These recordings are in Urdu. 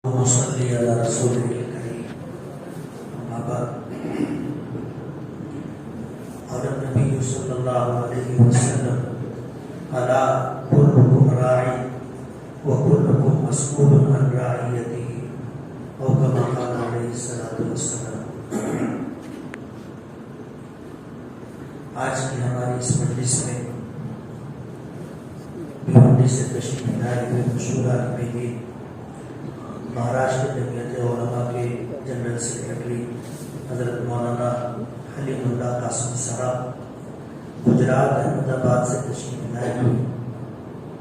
صلی علی رسول کریم اما بعد قال النبي صلی اللہ علیہ وسلم الا كلكم راع وكلكم مسؤول عن رعیته او كما قال علیہ الصلوۃ والسلام۔ آج کی ہماری اس مجلس میں بھیونڈی سے تشریف لائے ہوئے مشہور عالم دین مہاراشٹر جمعیت علماء کے جنرل سیکرٹری حضرت مولانا حلیم اللہ قاسم صاحب، گجرات احمد آباد سے تشریف لائے ہوئے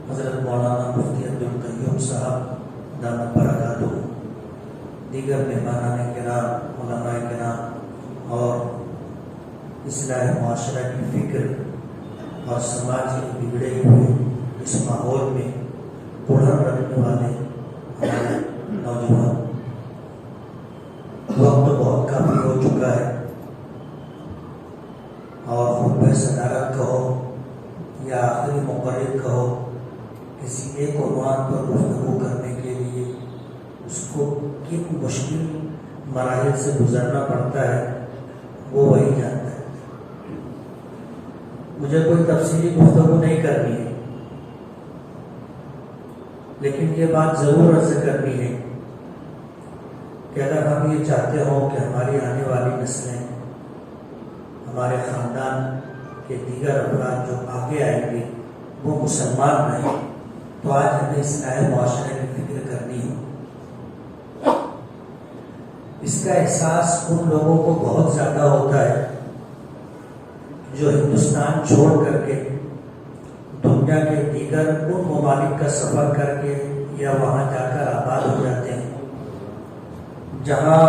حضرت مولانا مفتی عبدالقیوم صاحب دامت برکاتہ، دیگر مہمانان کرام، علماء کرام اور اصلاح معاشرہ کی فکر اور سماج کے بگڑے ہوئے اس ماحول میں پڑھن رکھنے والے ہمارے نوجوان، وقت بہت کافی ہو چکا ہے اور خطبہ صدارت کہو یا آخری مقرر کہو، کسی ایک عنوان پر گفتگو کرنے کے لیے اس کو کن مشکل مراحل سے گزرنا پڑتا ہے وہ وہی جانتا ہے۔ مجھے کوئی تفصیلی گفتگو نہیں کرنی ہے، لیکن یہ بات ضرور عرض کرنی ہے کہ اگر ہم یہ چاہتے ہوں کہ ہماری آنے والی نسلیں، ہمارے خاندان کے دیگر افراد جو آگے آئیں گے وہ مسلمان رہیں، تو آج ہمیں اصلاح معاشرے کی فکر کرنی ہے۔ اس کا احساس ان لوگوں کو بہت زیادہ ہوتا ہے جو ہندوستان چھوڑ کر کے دنیا کے دیگر ان ممالک کا سفر کر کے یا وہاں جا کر آباد ہو جاتے ہیں جہاں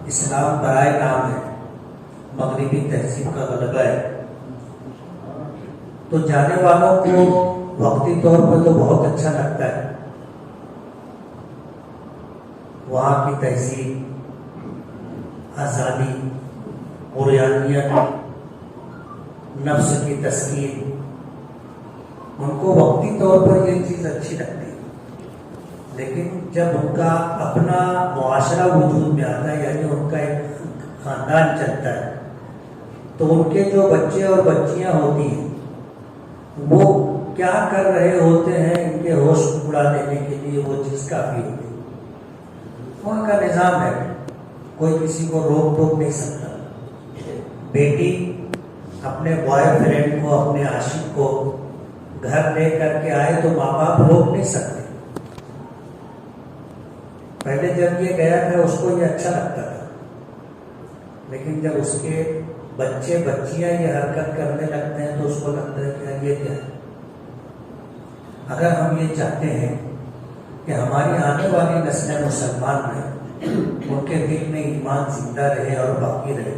اسلام برائے نام ہے، مغربی تہذیب کا غلبہ ہے۔ تو جانے والوں کو وقتی طور پر تو بہت اچھا لگتا ہے، وہاں کی تہذیب، آزادی، عریانیت، نفس کی تسکین، ان کو وقتی طور پر یہ چیز اچھی لگتی ہے، لیکن جب ان کا اپنا معاشرہ وجود میں آتا ہے، یعنی ان کا ایک خاندان چلتا ہے، تو ان کے جو بچے اور بچیاں ہوتی ہیں وہ کیا کر رہے ہوتے ہیں، ان کے ہوش اڑا دینے کے لیے وہ چیز کافی ہوتی ہے۔ ان کا نظام ہے، کوئی کسی کو روک ٹوک نہیں سکتا۔ بیٹی اپنے بوائے فرینڈ کو، اپنے عاشق کو گھر لے کر کے آئے تو ماں باپ روک نہیں سکتے۔ پہلے جب یہ گیا تھا اس کو یہ اچھا لگتا تھا، لیکن جب اس کے بچے بچیاں یہ حرکت کرنے لگتے ہیں تو اس کو لگتا ہے کہ یہ کیا ہے۔ اگر ہم یہ چاہتے ہیں کہ ہماری آنے والی نسلیں مسلمان رہیں، ان کے دل میں ایمان زندہ رہے اور باقی رہے،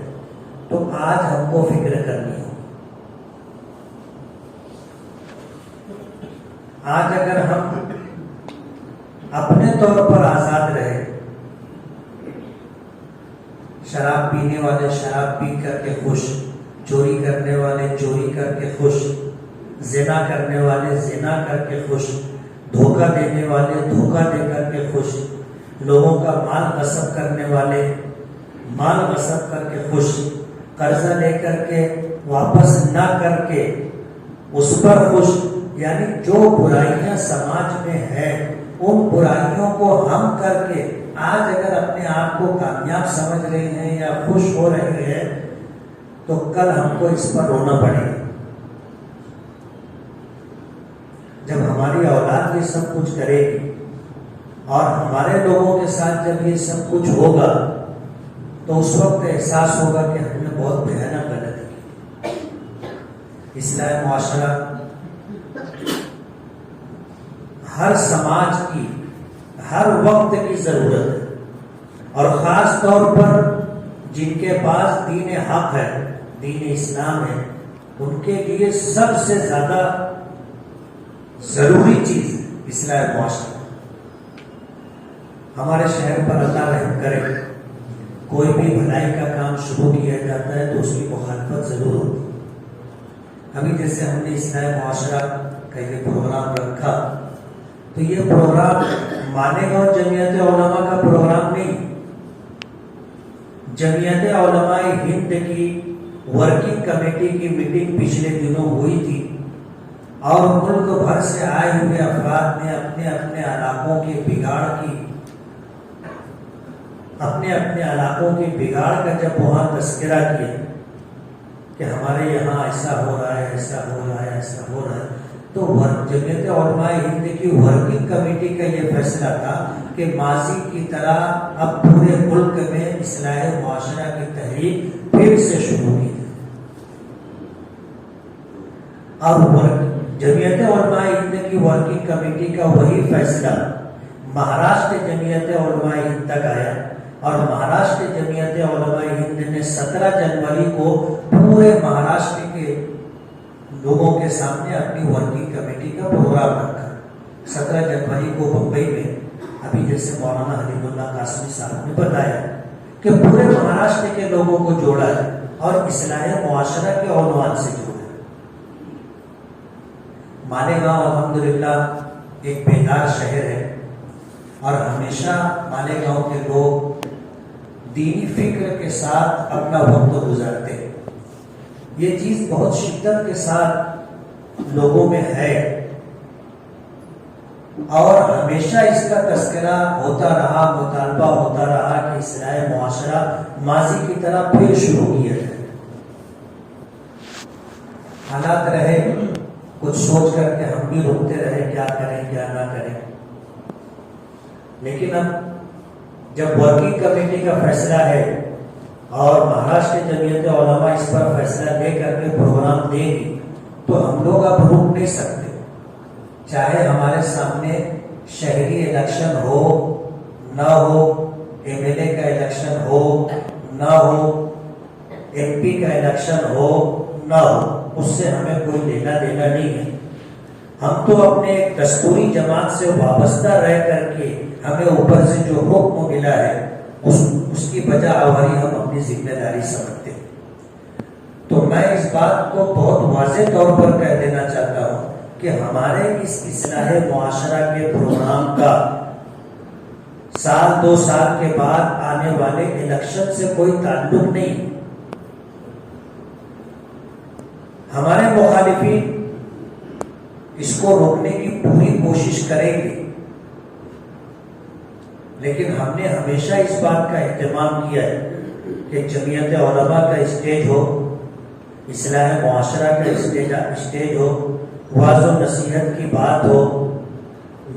تو آج ہم کو فکر کرنی ہے۔ آج اگر ہم اپنے طور پر آزاد رہے، شراب پینے والے شراب پی کر کے خوش، چوری کرنے والے چوری کر کے خوش، زنا کرنے والے زنا کر کے خوش، دھوکہ دینے والے دھوکہ دے کر کے خوش، لوگوں کا مال غصب کرنے والے مال غصب کر کے خوش، قرضہ لے کر کے واپس نہ کر کے اس پر خوش، یعنی جو برائیاں سماج میں ہیں ان برائیوں کو ہم کر کے آج اگر اپنے آپ کو کامیاب سمجھ رہے ہیں یا خوش ہو رہے ہیں تو کل ہم کو اس پر رونا پڑے گا۔ جب ہماری اولاد یہ سب کچھ کرے گی اور ہمارے لوگوں کے ساتھ جب یہ سب کچھ ہوگا تو اس وقت احساس ہوگا کہ ہم نے بہت بھیانک غلطی کی۔ اصلاح معاشرہ ہر سماج کی ہر وقت کی ضرورت ہے، اور خاص طور پر جن کے پاس دین حق ہے، دین اسلام ہے، ان کے لیے سب سے زیادہ ضروری چیز اصلاح معاشرہ۔ ہمارے شہر پر اللہ رحم کرے، کوئی بھی بھلائی کا کام شروع کیا جاتا ہے تو اس کی مخالفت ضرور ہوتی ہے۔ ابھی جیسے ہم نے اصلاح معاشرہ کا یہ پروگرام رکھا، تو یہ پروگرام مالیگاؤں جمعیت علماء کا جمعیت علماء ہند کی ورکنگ کمیٹی کی میٹنگ پچھلے دنوں ہوئی تھی اور ملک بھر سے آئے ہوئے افراد نے اپنے اپنے علاقوں کے بگاڑ کا جب وہاں تذکرہ کیا کہ ہمارے یہاں ایسا ہو رہا ہے، ایسا ہو رہا ہے، ایسا ہو رہا ہے، تو جمعیت علماء ہند کی ورکنگ کمیٹی کا یہ فیصلہ تھا کہ ماضی کی طرح اب پورے ملک میں اصلاح معاشرہ کی تحریک پھر سے شروع کی جائے۔ اور جمعیت علماء ہند کی ورکنگ کمیٹی کا وہی فیصلہ مہاراشٹر جمعیت علماء ہند تک آیا اور مہاراشٹر جمعیت علماء ہند نے 17 جنوری کو پورے مہاراشٹر کے لوگوں کے سامنے اپنی ورکنگ کمیٹی کا پروگرام رکھا۔ 17 جنوری کو بمبئی میں ابھی جیسے مولانا حلیم اللہ قاسمی صاحب نے بتایا کہ پورے مہاراشٹر کے لوگوں کو جوڑا ہے اور اصلاح معاشرہ کے عنوان سے جوڑا ہے۔ مالیگاؤں الحمدللہ ایک بیدار شہر ہے اور ہمیشہ مالیگاؤں کے لوگ دینی فکر کے ساتھ اپنا وقت گزارتے ہیں۔ یہ چیز بہت شدت کے ساتھ لوگوں میں ہے اور ہمیشہ اس کا تذکرہ ہوتا رہا، مطالبہ ہوتا رہا کہ اصلاح معاشرہ ماضی کی طرح پھر شروع کیا جائے۔ حالات رہے کچھ سوچ کر کے ہم بھی رکتے رہے کیا کریں کیا نہ کریں، لیکن اب جب ورکنگ کمیٹی کا فیصلہ ہے اور مہاراشٹر جمعیت علماء اس پر فیصلہ لے کر کے پروگرام دے گی تو ہم لوگ اب روک نہیں سکتے، چاہے ہمارے سامنے شہری الیکشن ہو نہ ہو، ایم ایل اے کا الیکشن ہو نہ ہو، ایم پی کا الیکشن ہو نہ ہو، اس سے ہمیں کوئی لینا دینا نہیں ہے۔ ہم تو اپنے ایک دستوری جماعت سے وابستہ رہ کر کے ہمیں اوپر سے جو حکم ملا ہے اس کی بجا آوری ہم اپنی ذمہ داری سمجھتے ہیں۔ تو میں اس بات کو بہت واضح طور پر کہہ دینا چاہتا ہوں کہ ہمارے اس اصلاح معاشرہ کے پروگرام کا سال 2 سال کے بعد آنے والے الیکشن سے کوئی تعلق نہیں۔ ہمارے مخالفین اس کو روکنے کی پوری کوشش کریں گے، لیکن ہم نے ہمیشہ اس بات کا اہتمام کیا ہے کہ جمعیت علماء کا اسٹیج ہو، اصلاح معاشرہ کا اسٹیج ہو، واعظ و نصیحت کی بات ہو،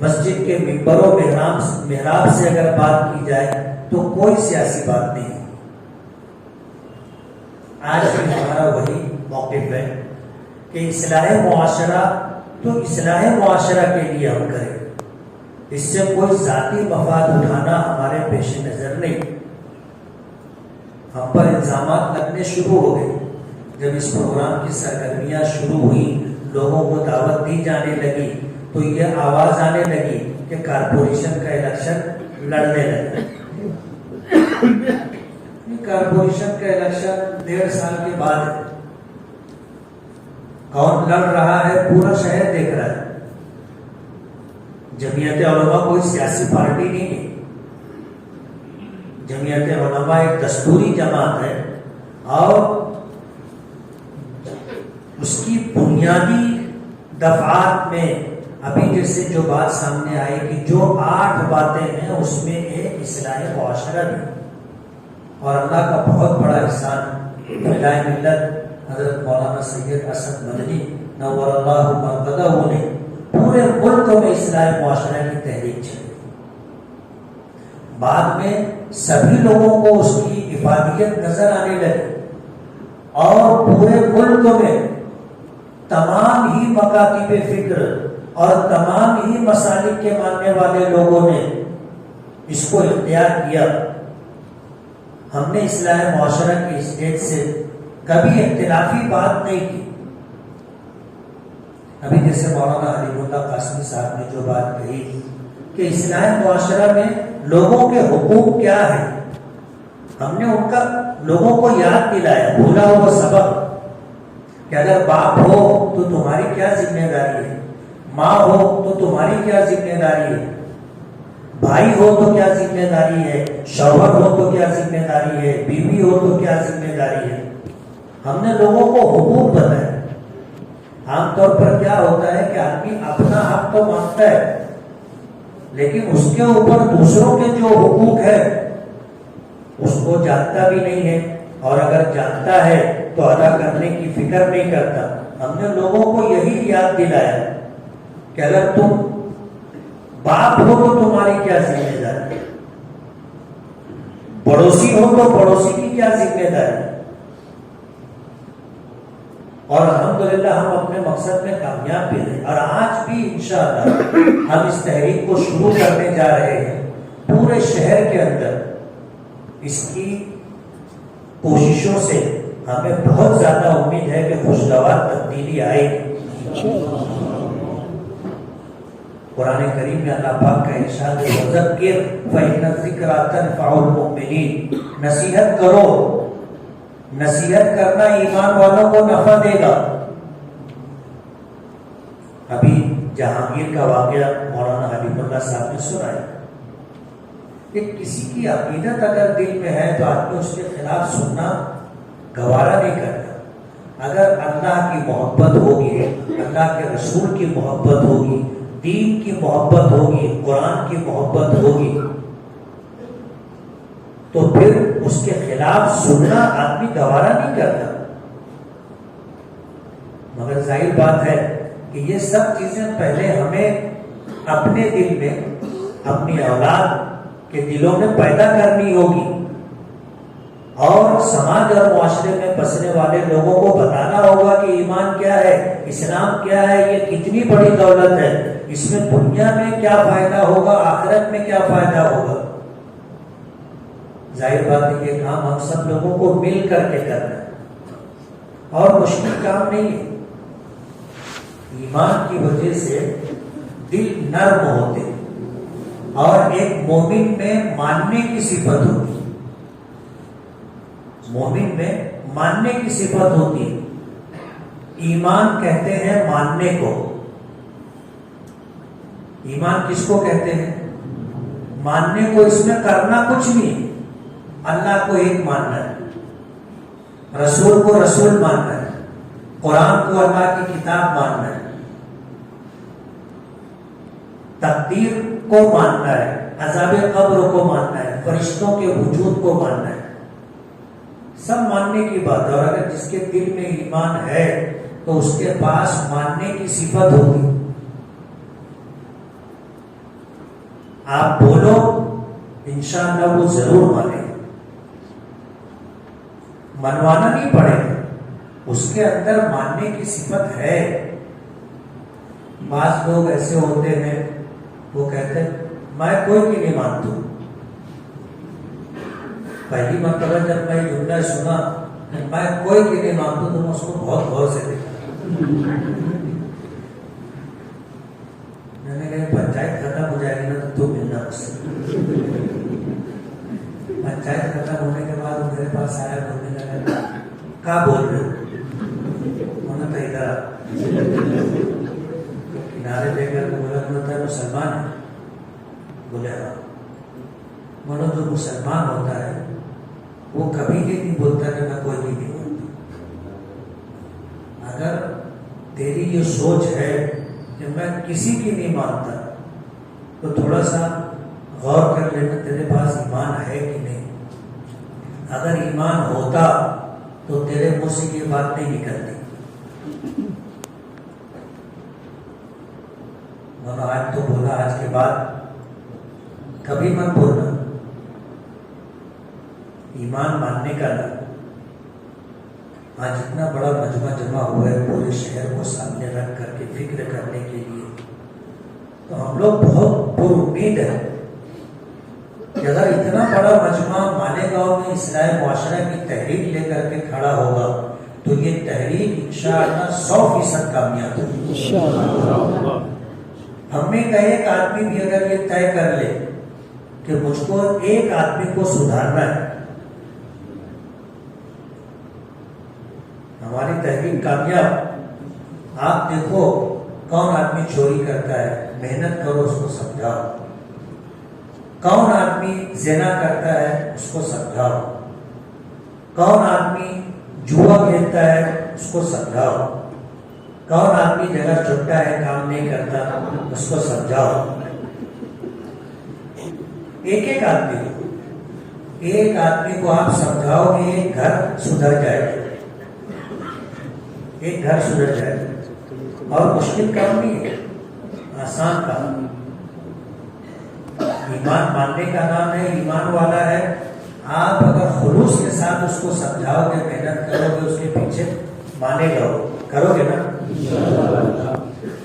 مسجد کے ممبر و محراب سے اگر بات کی جائے تو کوئی سیاسی بات نہیں ہے۔ آج بھی ہمارا وہی موقف ہے کہ اصلاح معاشرہ تو اصلاح معاشرہ کے لیے ہم کریں، اس سے کوئی ذاتی مفاد اٹھانا ہمارے پیش نظر نہیں۔ ہم پر الزامات لگنے شروع ہو گئے جب اس پروگرام کی سرگرمیاں شروع ہوئی، لوگوں کو دعوت دی جانے لگی تو یہ آواز آنے لگی کہ کارپوریشن کا الیکشن لڑنے لگے۔ کارپوریشن کا الیکشن 1.5 سال کے بعد ہے، کون لڑ رہا ہے پورا شہر دیکھ رہا ہے۔ جمعیت علماء کوئی سیاسی پارٹی نہیں ہے، جمعیت علماء ایک دستوری جماعت ہے اور اس کی بنیادی دفعات میں ابھی جیسے جو بات سامنے آئی کہ جو 8 باتیں ہیں اس میں ایک اصلاح معاشرہ بھی، اور اللہ کا بہت بڑا احسان فدائے ملت حضرت مولانا سید اسد مدنی نور اللہ مرقدہ نے پورے ملک میں اصلاح معاشرہ کی تحریک چلی۔ بعد میں سبھی لوگوں کو اس کی افادیت نظر آنے لگی اور پورے ملک میں تمام ہی مکاتب فکر اور تمام ہی مسالک کے ماننے والے لوگوں نے اس کو اختیار کیا۔ ہم نے اصلاح معاشرہ کے اسٹیج سے کبھی اختلافی بات نہیں کی۔ ابھی جیسے مولانا حلیم اللہ قاسمی صاحب نے جو بات کہی کہ اصلاح معاشرہ میں لوگوں کے حقوق کیا ہیں، ہم نے ان کا لوگوں کو یاد دلایا، بھولا ہوا سبق کہ اگر باپ ہو تو تمہاری کیا ذمہ داری ہے، ماں ہو تو تمہاری کیا ذمہ داری ہے، بھائی ہو تو کیا ذمہ داری ہے، شوہر ہو تو کیا ذمہ داری ہے، بیوی ہو تو کیا ذمہ داری ہے. ہم نے لوگوں کو حقوق بتائے. عام طور پر کیا ہوتا ہے کہ آدمی اپنا حق تو مانگتا ہے لیکن اس کے اوپر دوسروں کے جو حقوق ہے اس کو جانتا بھی نہیں ہے، اور اگر جانتا ہے تو ادا کرنے کی فکر نہیں کرتا. ہم نے لوگوں کو یہی یاد دلایا کہ اگر تم باپ ہو تو تمہاری کیا ذمہ داری، پڑوسی ہو تو پڑوسی کی کیا ذمہ داری. اور الحمدللہ ہم اپنے مقصد میں کامیاب بھی رہے، اور آج بھی انشاءاللہ ہم اس تحریک کو شروع کرنے جا رہے ہیں. پورے شہر کے اندر اس کی کوششوں سے ہمیں بہت زیادہ امید ہے کہ خوشگوار تبدیلی آئے گی. قرآن کریم میں اللہ پاک کا ارشاد ہے وذکر فإن الذکریٰ تنفع المؤمنین. نصیحت کرو، نصیحت کرنا ایمان والوں کو نفع دے گا. ابھی جہانگیر کا واقعہ مولانا حبیب اللہ صاحب نے سنایا کہ کسی کی عقیدت اگر دل میں ہے تو آدمی اس کے خلاف سننا گوارا نہیں کرتا. اگر اللہ کی محبت ہوگی، اللہ کے رسول کی محبت ہوگی، دین کی محبت ہوگی، قرآن کی محبت ہوگی تو پھر اس کے خلاف سننا آدمی گوارا نہیں کرتا. مگر ظاہر بات ہے کہ یہ سب چیزیں پہلے ہمیں اپنے دل میں، اپنی اولاد کے دلوں میں پیدا کرنی ہوگی، اور سماج اور معاشرے میں بسنے والے لوگوں کو بتانا ہوگا کہ ایمان کیا ہے، اسلام کیا ہے، یہ کتنی بڑی دولت ہے، اس میں دنیا میں کیا فائدہ ہوگا، آخرت میں کیا فائدہ ہوگا. ظاہر بات ہے یہ کام ہم سب لوگوں کو مل کر کے کرنا ہے اور مشکل کام نہیں ہے. ایمان کی وجہ سے دل نرم ہوتے ہیں اور ایک مومن میں ماننے کی صفت ہوتی ہے. مومن میں ماننے کی صفت ہوتی ہے. ایمان کہتے ہیں ماننے کو. ایمان کس کو کہتے ہیں؟ ماننے کو. اس میں کرنا کچھ نہیں. اللہ کو ایک ماننا ہے، رسول کو رسول ماننا ہے، قرآن کو اللہ کی کتاب ماننا ہے، تقدیر کو ماننا ہے، عذاب قبر کو ماننا ہے، فرشتوں کے وجود کو ماننا ہے. سب ماننے کی بات ہے. اور اگر جس کے دل میں ایمان ہے تو اس کے پاس ماننے کی صفت ہوگی. آپ بولو انشاءاللہ وہ ضرور مانے. منوانا نہیں پڑے گا، اس کے اندر ماننے کی صفت ہے. بعض لوگ ایسے ہوتے ہیں وہ کہتے ہیں میں کوئی کی نہیں مانتا. پہلی مرتبہ جب میں جملہ سنا میں کوئی کی نہیں مانتا تو میں اس کو بہت غور سے دیکھا. میں نے کہا پنچایت ختم ہو جائے گی نا تو ملنا اس سے. پنچایت ختم ہونے کے بعد وہ میرے پاس آیا، بولنے لگا کیا بول رہے ہو؟ انہوں نے کہا ادھر کنارے لے کر بولا ہے مسلمان ہے؟ بولے ہاں. بولو جو مسلمان ہوتا ہے وہ کبھی یہ نہیں بولتا کہ میں کوئی نہیں بولتا. اگر تیری یہ سوچ ہے کہ میں کسی کی نہیں مانتا تو تھوڑا سا غور کر لینا تیرے پاس ایمان ہے کہ نہیں. اگر ایمان ہوتا تو تیرے منہ سے یہ بات نہیں نکلتی. آج تو بولا، آج کے بعد کبھی مت بولنا. ایمان ماننے کا نام. آج اتنا بڑا مجمع جمع ہوا ہے پورے شہر کو سامنے رکھ کر کے فکر کرنے کے لیے، تو ہم لوگ بہت پر امید ہے کہ اگر اتنا بڑا مجمع مالیگاؤں میں اصلاح معاشرہ کی تحریک لے کر کے کھڑا ہوگا تو یہ تحریک انشاءاللہ 100% کامیاب ہوگی. ہم میں کا ایک آدمی بھی اگر یہ طے کر لے کہ مجھ کو ایک آدمی کو سدھارنا ہے، ہماری تحریک کامیاب. آپ دیکھو کون آدمی چوری کرتا ہے، محنت کرو اس کو سمجھاؤ. کون آدمی زنا کرتا ہے اس کو سمجھاؤ، کون آدمی جوا کھیلتا ہے اس کو سمجھاؤ، کون آدمی جگہ چھٹا ہے کام نہیں کرتا اس کو سمجھاؤ. ایک آدمی کو آپ سمجھاؤ کہ ایک گھر سدھر جائے گا، ایک گھر سدھر جائے گا. اور مشکل کام نہیں ہے، آسان کام. ایمان ماننے کا نام ہے، ایمان والا ہے. آپ اگر خلوص کے ساتھ اس کو سمجھاؤ گے، محنت کرو گے، اس کے پیچھے مانے گا، کرو گے نا.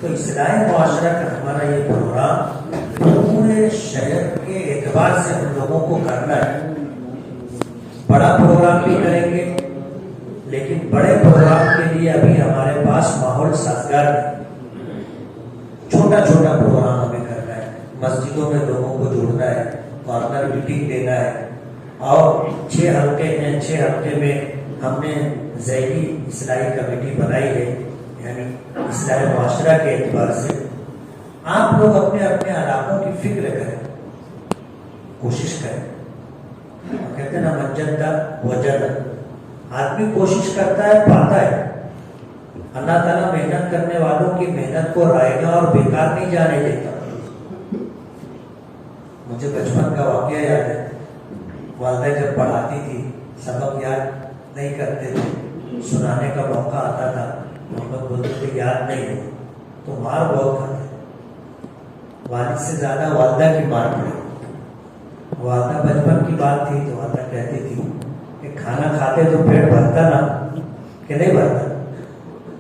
تو اصلاح معاشرہ کا ہمارا یہ پروگرام پورے شہر کے اعتبار سے ہم لوگوں کو کرنا ہے. بڑا پروگرام بھی کریں گے، لیکن بڑے پروگرام کے لیے ابھی ہمارے پاس ماحول سازگار ہے. چھوٹا چھوٹا پروگرام ہمیں کرنا ہے. مسجدوں میں لوگوں کو جوڑنا ہے، کارنر میٹنگ دینا ہے. اور 6 ہفتے ہیں، 6 ہفتے میں ہم نے ذیلی اصلاحی کمیٹی بنائی ہے، یعنی اصلاح معاشرہ کے اعتبار سے. آپ لوگ اپنے اپنے علاقوں کی فکر کریں، کوشش کریں. کہتے ہیں نا منجدہ وجد، آدمی کوشش کرتا ہے پاتا ہے. اللہ تعالیٰ محنت کرنے والوں کی محنت کو رائے گا اور بیکار نہیں جانے دیتا. مجھے بچپن کا واقعہ یاد ہے. والدہ جب پڑھاتی تھی، سبق یاد نہیں کرتے تھے، سنانے کا موقع آتا تھا، ہم لوگ بولتے تھے یاد نہیں ہے تو مار بہت کھاتے. والد سے زیادہ والدہ کی مار پڑی. والدہ بچپن کی بات تھی تو والدہ کہتی تھی کہ کھانا کھاتے تو پیٹ بھرتا نا کہ نہیں بھرتا،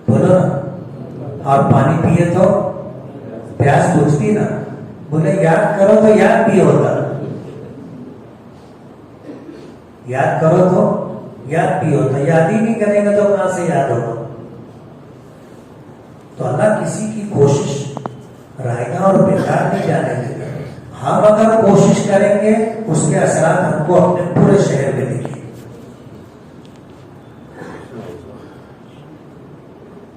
بولو نا. اور پانی پیے تو پیاس بجھتی نا. بولے یاد کرو تو یاد بھی ہوتا، یاد کرو تو یاد بھی ہوتا. یاد ہی نہیں کریں گے تو کہاں سے یاد ہوگا. تو اللہ کسی کی کوشش رائے گا اور بیکار نہیں جانے دے گا. ہم اگر کوشش کریں گے اس کے اثرات ہم کو اپنے پورے شہر میں دکھیں.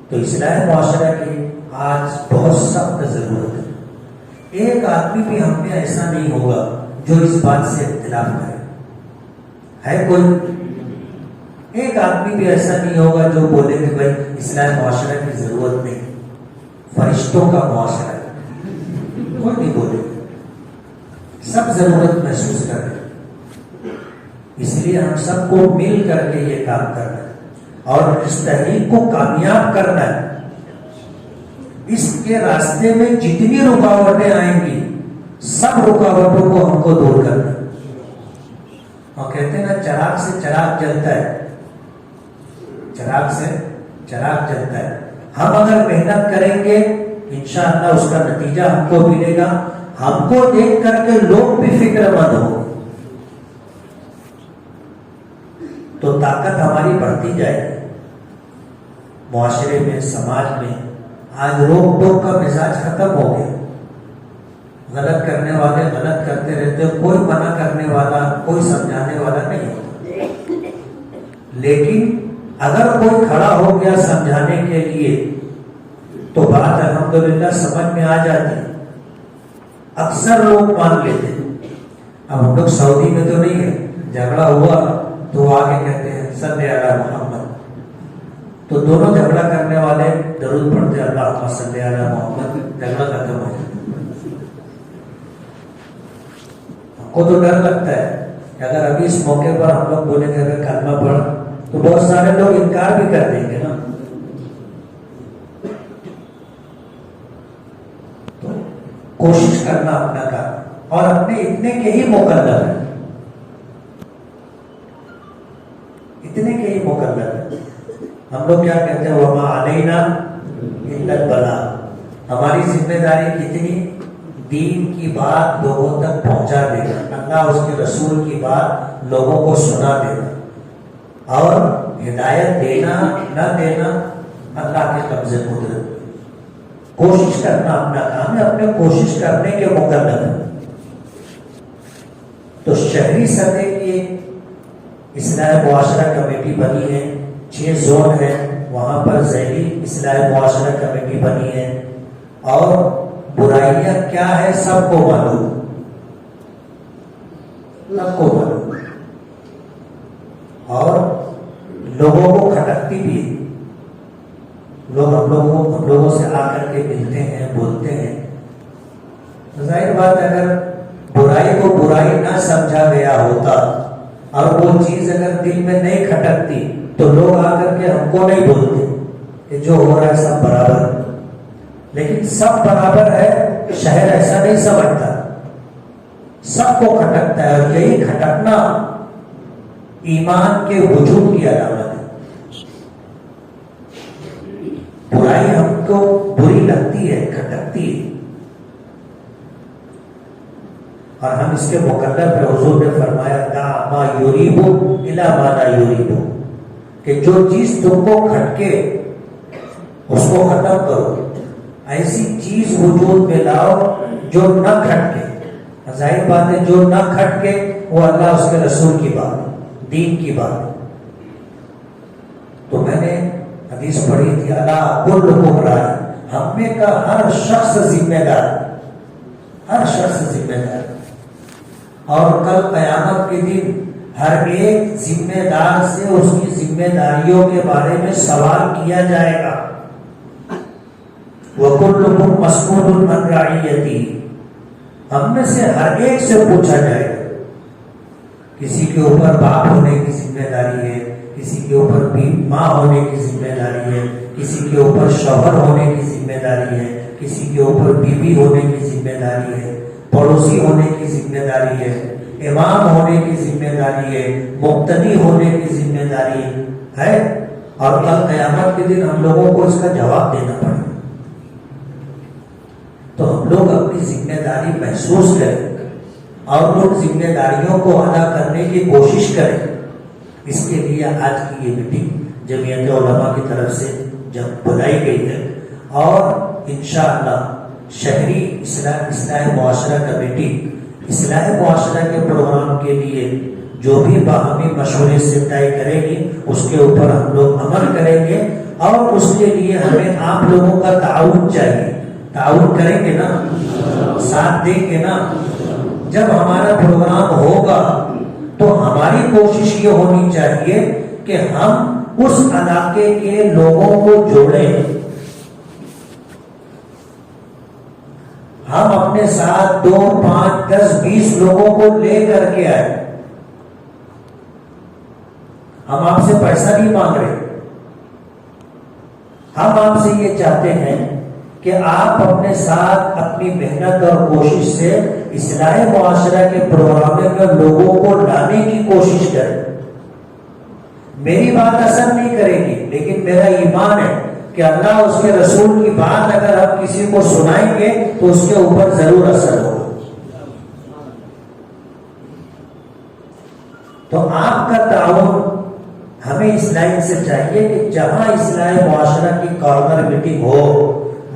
تو اصلاح معاشرہ کی آج بہت سخت ضرورت ہے. ایک آدمی بھی ہم میں ایسا نہیں ہوگا جو اس بات سے اختلاف کرے. ہے کوئی ایک آدمی بھی ایسا نہیں ہوگا جو بولے کہ بھائی اصلاح معاشرہ کی ضرورت نہیں، فرشتوں کا معاشرہ ہے. کوئی نہیں بولے. سب ضرورت محسوس کر رہے ہیں. اس لیے ہم سب کو مل کر کے یہ کام کرنا ہے اور اس تحریک کو کامیاب کرنا ہے. اس کے راستے میں جتنی رکاوٹیں آئیں گی سب رکاوٹوں کو ہم کو دور کرنا ہے. اور کہتے ہیں نا چراغ سے چراغ جلتا ہے، چراغ سے چراغ جلتا ہے. ہم اگر محنت کریں گے انشاءاللہ اس کا نتیجہ ہم کو ملے گا. ہم کو دیکھ کر کے لوگ بھی فکر مند ہوں تو طاقت ہماری بڑھتی جائے گی. معاشرے میں، سماج میں آج روک ٹوک کا مزاج ختم ہو گیا. غلط کرنے والے غلط کرتے رہتے، کوئی منع کرنے والا، کوئی سمجھانے والا نہیں ہوتا. لیکن اگر کوئی کھڑا ہو گیا سمجھانے کے لیے تو بات الحمدللہ سمجھ میں آ جاتی. اکثر لوگ مان لیتے. اب ہم لوگ سعودی میں تو نہیں ہے، جھگڑا ہوا تو آگے کہتے ہیں صلی علی محمد، تو دونوں جھگڑا کرنے والے درود پڑھتے اللہم صلی علی محمد، جھگڑا ختم ہو جاتا. ہم کو تو ڈر لگتا ہے کہ اگر ابھی اس موقع پر ہم لوگ بولیں گے اگر کلمہ پڑھ تو بہت سارے لوگ انکار بھی کر دیں گے نا. تو کوشش کرنا اپنا کام اور اپنے اتنے کے ہی مقرر ہے، اتنے کے ہی مقرر ہے. ہم لوگ کیا کہتے ہیں وما علینا الا البلاغ. ہماری ذمہ داری کتنی؟ دین کی بات لوگوں تک پہنچا دینا، اللہ اس کے رسول کی بات لوگوں کو سنا دینا، اور ہدایت دینا نہ دینا اللہ کے قبضے قدرت. کوشش کرنا اپنا کام ہے، اپنے کوشش کرنے کے مقرر ہے. تو شہری سطح کی اصلاح معاشرہ کمیٹی بنی ہے، 6 زون ہے، وہاں پر ذیلی اصلاح معاشرہ کمیٹی بنی ہے. اور برائیاں کیا ہے سب کو معلوم. سب کو معلوم ہے، اور لوگوں کو کھٹکتی بھی ہے۔ لوگ ہم لوگوں سے آ کر کے ملتے ہیں، بولتے ہیں۔ ظاہر بات اگر برائی کو برائی نہ سمجھا گیا ہوتا اور وہ چیز اگر دل میں نہیں کھٹکتی تو لوگ آ کر کے ہم کو نہیں بولتے کہ جو ہو رہا ہے سب برابر ہے۔ لیکن سب برابر ہے، شہر ایسا نہیں سمجھتا، سب کو کھٹکتا ہے، اور یہی کھٹکنا ایمان کے وجود کی علامت ہے۔ برائی ہم کو بری لگتی ہے، کھٹکتی ہے، اور ہم اس کے مقرر پہ حضور نے فرمایا دع ما یریب الی ما لا یریب، کہ جو چیز تم کو کھٹکے اس کو ختم کرو، ایسی چیز وجود میں لاؤ جو نہ کھٹکے۔ ظاہر بات ہے جو نہ کھٹکے وہ اللہ اس کے رسول کی بات ہے، دین کی بات ہے۔ تو میں نے حدیث پڑھی تھی الا کلکم راع، ہم میں کا ہر شخص ذمہ دار، ہر شخص ذمہ دار، اور کل قیامت کے دن ہر ایک ذمہ دار سے اس کی ذمہ داریوں کے بارے میں سوال کیا جائے گا۔ وَكُلُّكُمْ مَسْئُولٌ عَنْ رَعِيَّتِهِ، ہم میں سے ہر ایک سے پوچھا جائے گا۔ کسی کے اوپر باپ ہونے کی ذمہ داری ہے، کسی کے اوپر ماں ہونے کی ذمہ داری ہے، کسی کے اوپر شوہر ہونے کی ذمہ داری ہے، کسی کے اوپر بیوی ہونے کی ذمہ داری ہے، پڑوسی ہونے کی ذمہ داری ہے، امام ہونے کی ذمہ داری ہے، مقتدی ہونے کی ذمہ داری ہے، اور کل قیامت کے دن ہم لوگوں کو اس کا جواب دینا پڑے۔ تو ہم لوگ اپنی ذمہ داری محسوس کریں اور ان ذمہ داریوں کو ادا کرنے کی کوشش کریں۔ اس کے لیے آج کی یہ میٹنگ جمعیت علماء کی طرف سے جب بلائی گئی ہے، اور انشاءاللہ شہری اصلاح معاشرہ کمیٹی اصلاح معاشرہ کے پروگرام کے لیے جو بھی باہمی مشورے سے طے کرے گی اس کے اوپر ہم لوگ عمل کریں گے، اور اس کے لیے ہمیں آپ لوگوں کا تعاون چاہیے۔ تعاون کریں گے نا، ساتھ دیں گے نا۔ جب ہمارا پروگرام ہوگا تو ہماری کوشش یہ ہونی چاہیے کہ ہم اس علاقے کے لوگوں کو جوڑیں، ہم اپنے ساتھ 2 5 10 20 لوگوں کو لے کر کے آئے۔ ہم آپ سے پیسہ نہیں مانگ رہے، ہم آپ سے یہ چاہتے ہیں کہ آپ اپنے ساتھ اپنی محنت اور کوشش سے اصلاح معاشرہ کے پروگرام میں لوگوں کو لانے کی کوشش کریں۔ میری بات اثر نہیں کرے گی، لیکن میرا ایمان ہے کہ اللہ اس کے رسول کی بات اگر ہم کسی کو سنائیں گے تو اس کے اوپر ضرور اثر ہوگا۔ تو آپ کا تعاون ہمیں اس لائن سے چاہیے کہ جہاں اصلاح معاشرہ کی کارنر میٹنگ ہو،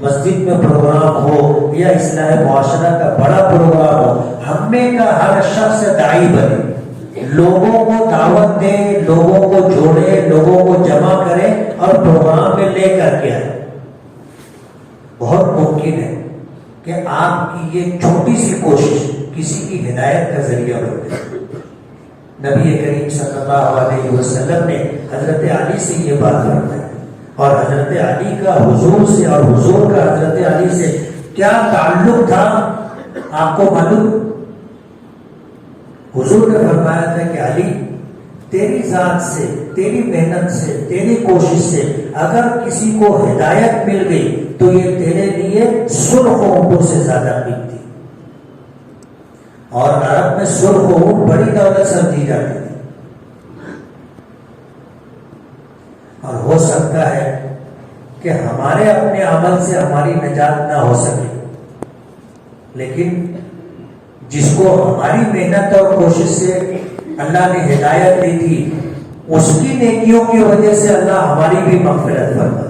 مسجد میں پروگرام ہو یا اصلاح معاشرہ کا بڑا پروگرام ہو، ہم میں کا ہر شخص داعی بنے، لوگوں کو دعوت دے، لوگوں کو جوڑے، لوگوں کو جمع کرے اور پروگرام میں لے کر کے آئے۔ بہت ممکن ہے کہ آپ کی یہ چھوٹی سی کوشش کسی کی ہدایت کا ذریعہ بن جائے۔ نبی کریم صلی اللہ علیہ وسلم نے حضرت علی سے یہ بات فرمائی، اور حضرت علی کا حضور سے اور حضور کا حضرت علی سے کیا تعلق تھا آپ کو معلوم؟ حضور نے فرمایا تھا کہ علی، تیری ذات سے، تیری محنت سے، تیری کوشش سے اگر کسی کو ہدایت مل گئی تو یہ تیرے لیے سرخ اونٹوں سے زیادہ قیمتی، اور عرب میں سرخ اونٹ بڑی دولت سمجھی جاتی تھی، اور ہو سکتا ہے کہ ہمارے اپنے عمل سے ہماری نجات نہ ہو سکے، لیکن جس کو ہماری محنت اور کوشش سے اللہ نے ہدایت دی تھی اس کی نیکیوں کی وجہ سے اللہ ہماری بھی مغفرت فرما۔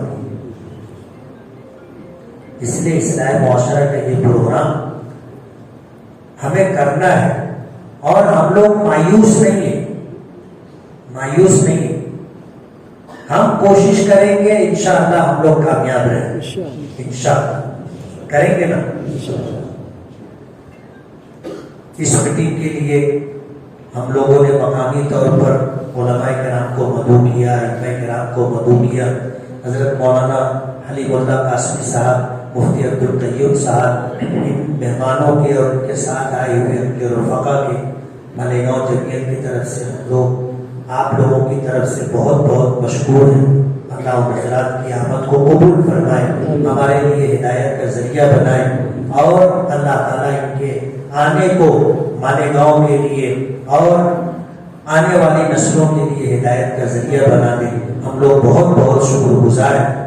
اس لیے اصلاح معاشرہ کا یہ پروگرام ہمیں کرنا ہے، اور ہم لوگ مایوس نہیں ہیں، مایوس نہیں ہیں، ہم کوشش کریں گے، انشاءاللہ ہم لوگ کامیاب رہیں گے، انشاءاللہ کریں گے نا۔ اس میٹنگ کے لیے ہم لوگوں نے مقامی طور پر علماء کرام کو مدعو کیا، ائمہ کرام کو مدعو کیا، حضرت مولانا حلیم اللہ قاسمی صاحب، مفتی عبدالقیوم صاحب، ان مہمانوں کے اور ان کے ساتھ آئے ہوئے ان کے رفقا کے مالیگاؤں جمعیت کی طرف سے ہم لوگ آپ لوگوں کی طرف سے بہت بہت مشکور ہیں۔ اللہ ان حضرات کی آمد کو قبول فرمائے، ہمارے لیے ہدایت کا ذریعہ بنائے، اور اللہ تعالیٰ ان کے آنے کو مالیگاؤں کے لیے اور آنے والی نسلوں کے لیے ہدایت کا ذریعہ بنا دے۔ ہم لوگ بہت بہت شکر گزار ہیں۔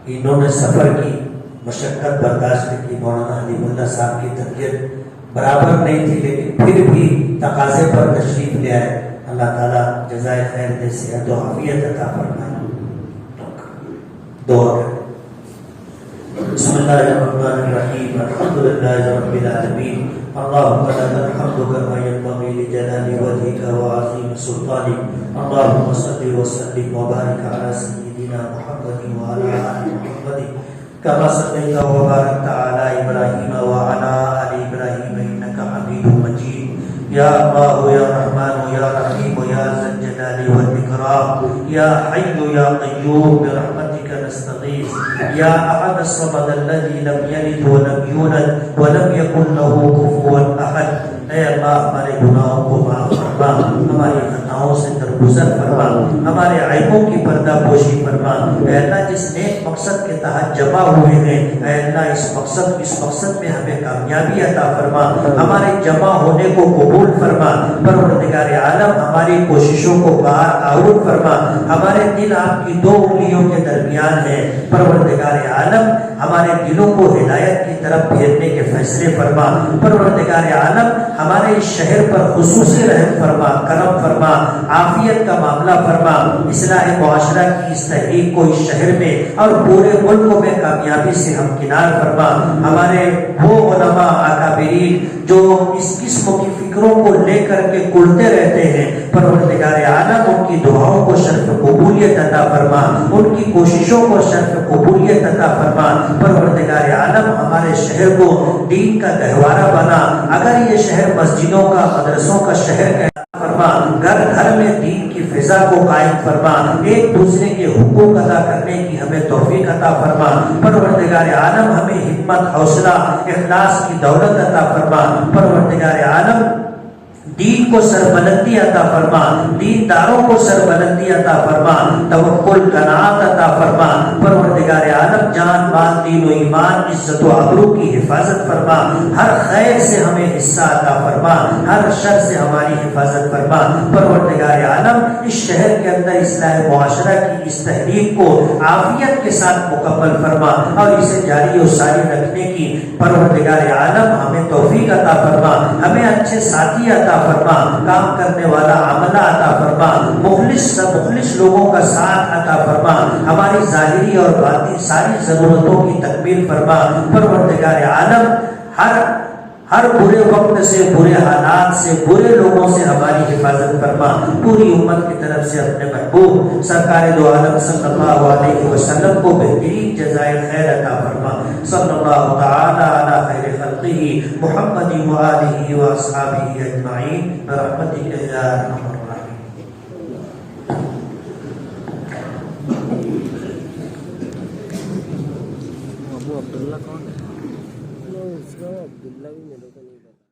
انہوں نے سفر کی مشقت برداشت کی، مولانا حلیم اللہ صاحب کی طبیعت برابر نہیں تھی، لیکن پھر بھی تقاضے پر تشریف لے آئے۔ اللہ تعالیٰ جزائے خیر دے، صحت و عافیت عطا فرمائے۔ دعا کریں۔ بسم اللہ الرحمن الرحیم، الحمد للہ رب العالمین، اللہم لک الحمد کما ینبغی لجلال وجہک وعظیم سلطانک، اللہم صل وسلم وبارک علی سیدنا محمد وعلی آل محمد کما صلیت وبارکت علی ابراہیم وعلی آل ابراہیم انک حمید مجید۔ یا اللہ یا رحمان یا رحیم یا ذا الجلال والاکرام، یا حی یا قیوم برحمتک نستغیث، یا احد الصمد الذی لم یلد ولم یولد ولم یکن له کفوا احد۔ اے اللہ ہمارے گناہوں کو معاف فرما، ہماری خطاؤں سے درگزر فرما، ہمارے عیبوں کی پردہ پوشی فرما۔ اے اللہ جس نیک مقصد کے تحت جمع ہوئے ہیں، اے اللہ اس مقصد میں ہمیں کامیابی عطا فرما، ہمارے جمع ہونے کو قبول فرما۔ پروردگار عالم ہماری کوششوں کو باہر آور فرما، ہمارے دل آپ کی دو انگلیوں کے درمیان ہیں۔ پروردگار عالم ہمارے دلوں کو ہدایت کی طرف پھیرنے کے فیصلے فرما۔ پروردگار عالم ہمارے اس شہر پر خصوصی رحم فرما، کرم فرما، عافیت کا معاملہ فرما، اصلاح معاشرہ کی اس تحریک کو اس شہر میں اور پورے ملک میں کامیابی سے ہمکنار فرما۔ ہمارے وہ علماء اکابرین جو اس قسم کی فکروں کو لے کر کے کڑتے رہتے ہیں، پروردگار عالم ان کی دعاؤں کو شرف قبولیت عطا فرما، ان کی کوششوں کو شرف قبولیت عطا فرما۔ پروردگار عالم ہمارے شہر کو دین کا گہوارہ بنا، اگر یہ شہر مسجدوں کا، مدرسوں کا شہر کا فرما، گھر گھر میں دین کی فضا کو قائم فرما، ایک دوسرے کے حقوق ادا کرنے کی ہمیں توفیق عطا فرما۔ پروردگار عالم ہمیں ہمت، حوصلہ، اخلاص کی دولت عطا فرما۔ پروردگار عالم دین کو سربلندی عطا فرما، دینداروں کو سربلندی عطا فرما، توکل، قناعت عطا فرما۔ پروردگار عالم جان، مال، دین و ایمان، عزت و آبرو کی حفاظت فرما، ہر خیر سے ہمیں حصہ عطا فرما، ہر شر سے ہماری حفاظت فرما۔ پروردگار عالم اس شہر کے اندر اصلاح معاشرہ کی اس تحریک کو عافیت کے ساتھ مکمل فرما اور اسے جاری و ساری رکھنے کی پروردگار عالم ہمیں توفیق عطا فرما، ہمیں اچھے ساتھی عطا فرما، کام کرنے والا عملہ عطا فرما، مخلص لوگوں کا ساتھ عطا فرما، ہماری ظاہری اور باطنی ساری ضرورتوں کی تکمیل فرما۔ پروردگار عالم ہر برے وقت سے، برے حالات سے، برے لوگوں سے ہماری حفاظت فرما۔ پوری امت کی طرف سے اپنے محبوب سرکار دو عالم صلی اللہ علیہ وسلم کو بہترین جزائے خیر عطا فرما۔ صلی اللہ تعالی علی خیر خلقہ محمد و آلہ و اصحابہ اجمعین برحمتک یا ارحم الراحمین۔ ابو عبداللہ کون ہے؟ عبداللہ بھی